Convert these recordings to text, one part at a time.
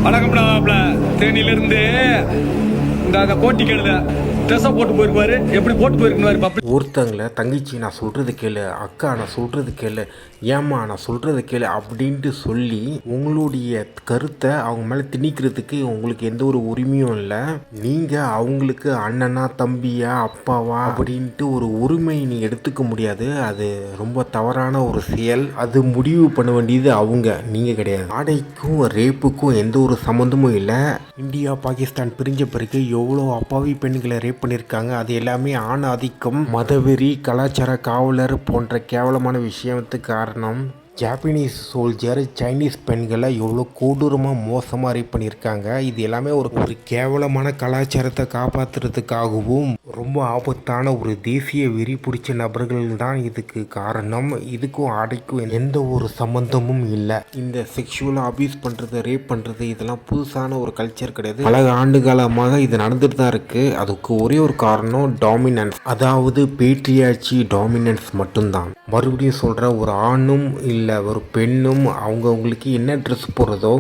வணக்கம்டா தேனியிலிருந்து இந்த கோட்டி கேளுத ட்ரெஸ்ஸை போட்டு போயிருப்பாரு, எப்படி போட்டு போயிருக்குன்னு ஒருத்தங்களை தங்கச்சி நான் சொல்கிறது கேளு, அக்கா நான் சொல்கிறது கேளு, ஏம்மா நான் சொல்கிறது கேளு அப்படின்ட்டு சொல்லி உங்களுடைய கருத்தை அவங்க மேலே திணிக்கிறதுக்கு உங்களுக்கு எந்த ஒரு உரிமையும் இல்லை. நீங்கள் அவங்களுக்கு அண்ணனா தம்பியா அப்பாவா அப்படின்ட்டு ஒரு உரிமை நீ எடுத்துக்க முடியாது. அது ரொம்ப தவறான ஒரு செயல். அது முடிவு பண்ண வேண்டியது அவங்க, நீங்கள் கிடையாது. ஆடைக்கும் ரேப்புக்கும் எந்த ஒரு சம்மந்தமும் இல்லை. இந்தியா பாகிஸ்தான் பிரிஞ்ச பிறகு எவ்வளோ அப்பாவி பெண்களை ரேப் பண்ணியிருக்காங்க. அது எல்லாமே ஆண் ஆதிக்கம், மதவெறி, கலாச்சார காவலர் போன்ற கேவலமான விஷயத்துக்கு காரணம். ஜாப்பனீஸ் சோல்ஜர் சைனீஸ் பெண்களை எவ்வளோ கொடூரமாக மோசமாக ரேப் பண்ணியிருக்காங்க. இது எல்லாமே ஒரு கேவலமான கலாச்சாரத்தை காப்பாற்றுறதுக்காகவும் ரொம்ப ஆபத்தான ஒரு தேசிய வெறி பிடிச்ச நபர்கள் தான் இதுக்கு காரணம். இதுக்கும் ஆடைக்கும் எந்த ஒரு சம்பந்தமும் இல்லை. இந்த செக்ஷுவலாக அபியூஸ் பண்ணுறது, ரேப் பண்ணுறது இதெல்லாம் புதுசான ஒரு கல்ச்சர் கிடையாது. பல ஆண்டு காலமாக இது நடந்துட்டு தான் இருக்குது. அதுக்கு ஒரே ஒரு காரணம் டாமினன்ஸ், அதாவது பேட்ரியாச்சி டாமினன்ஸ் மட்டும்தான். மறுபடியும் சொல்கிற, ஒரு ஆணும் இல்லை ஒரு பெண்ணும் அவங்களுக்கு என்ன ட்ரெஸ் போடுறதோ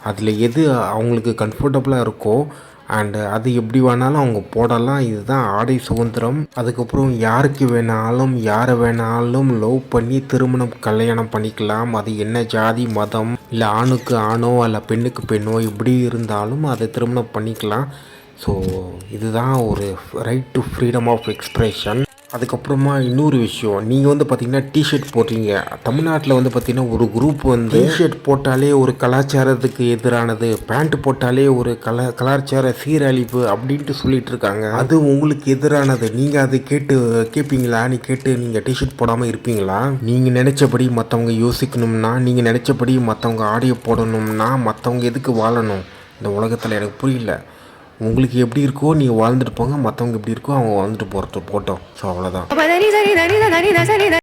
அதில் எது அவங்களுக்கு கம்ஃபர்டபுளாக இருக்கோ அண்டு அது எப்படி வேணாலும் அவங்க போடலாம். இதுதான் ஆடை சுதந்திரம். அதுக்கப்புறம் யாருக்கு வேணாலும் யாரை வேணாலும் லவ் பண்ணி திருமணம் கல்யாணம் பண்ணிக்கலாம். அது என்ன ஜாதி மதம் இல்லை ஆணுக்கு ஆணோ இல்லை பெண்ணுக்கு பெண்ணோ இப்படி இருந்தாலும் அதை திருமணம் பண்ணிக்கலாம். ஸோ இதுதான் ஒரு right to freedom of expression. அதுக்கப்புறமா இன்னொரு விஷயம், நீங்கள் வந்து பார்த்திங்கன்னா டிஷர்ட் போடுறீங்க. தமிழ்நாட்டில் வந்து பார்த்திங்கன்னா ஒரு குரூப் வந்து டிஷர்ட் போட்டாலே ஒரு கலாச்சாரத்துக்கு எதிரானது, பேண்ட் போட்டாலே ஒரு கலாச்சார சீரழிப்பு அப்படின்ட்டு சொல்லிட்டு இருக்காங்க. அது உங்களுக்கு எதிரானது. நீங்கள் அதை கேட்பீங்களா? நீங்கள் டிஷர்ட் போடாமல் இருப்பீங்களா? நீங்கள் நினச்சபடி மற்றவங்க யோசிக்கணும்னா, நீங்கள் நினச்சபடி மற்றவங்க ஆடியோ போடணும்னா மற்றவங்க எதுக்கு வாழணும் இந்த உலகத்தில்? எனக்கு புரியல. உங்களுக்கு எப்படி இருக்கோ நீங்கள் வாழ்ந்துட்டு போங்க, மற்றவங்க எப்படி இருக்கோ அவங்க வாழ்ந்துட்டு போட்டோம். ஸோ அவ்வளோதான்.